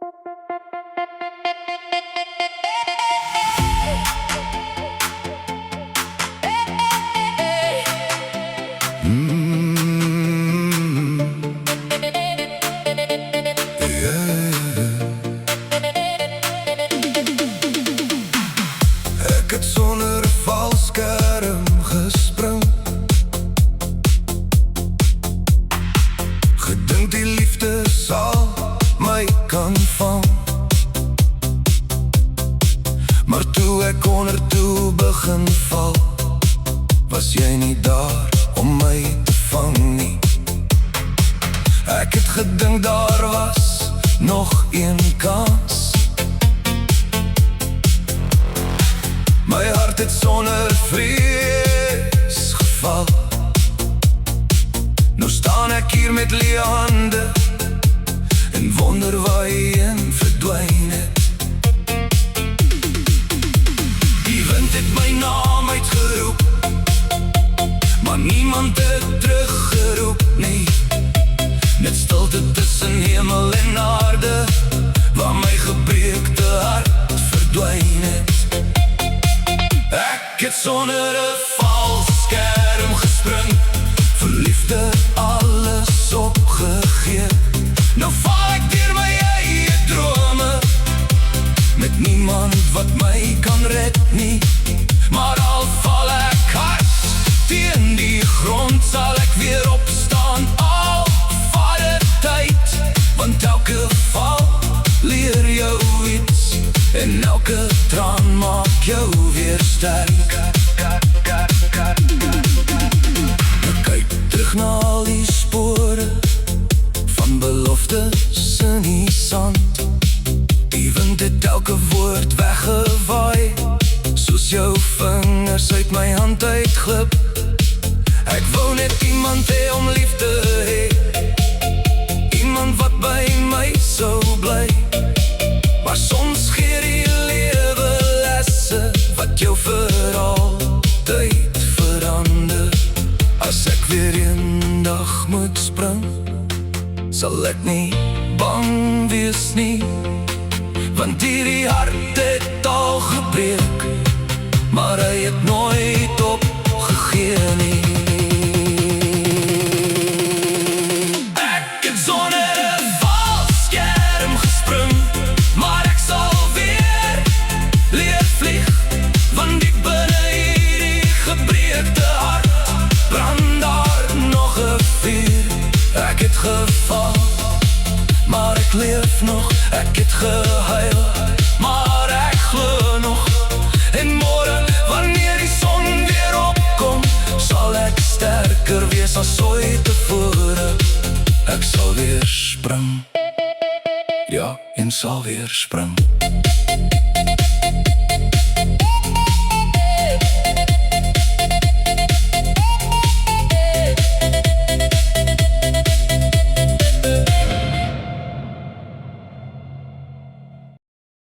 Ek het sonder 'n valskerm gespring, gedink die liefde sal my kan vang. Maar toe ek onder toe begin val, was jy nie daar om my te vang nie. Ek het gedink daar was nog een kans. My hart het sonder vrees geval. Nou staan ek hier met leë hande en wonder waar jy heen verdwyn het. Die wind het my naam uitgeroep, maar niemand het teruggeroep nie. Net stilte tussen hemel en aarde, waar my gebreekte hart verdwyn het. Ek het sonder 'n valskerm gespring, vir liefde alles opgegee. Nou val ek deur my eie drome, met niemand wat my kan red nie. Maar al val ek hard teen die grond, sal ek weer opstaan, al vat het tyd. Want elke val leer jou iets, en elke traan maak jou weer sterk. Ek kyk terug na al die spore van beloftes in die sand. Die wind het elke woord weggewaai, soos jou vingers uit my hand uitglip. Ek wou net iemand hê om lief te hê, iemand wat by my sou bly. Maar soms gee die lewe lesse wat jou vir altyd verander. As ek weer eendag moet spring, sal ek nie bang wees nie, want hierdie hart het al gebreek, maar hy het nooit opgegee nie. Ek het sonder 'n valskerm gespring, maar ek sal weer leer vlieg, want diep binne hierdie gebreekte hart brand daar nog 'n vuur. Ek het geval, maar ek leef nog. Ek het gehuil, maar ek glo nog. En môre, wanneer die son weer opkom, sal ek sterker wees as ooit tevore. Ek sal weer spring, ja, en sal weer spring.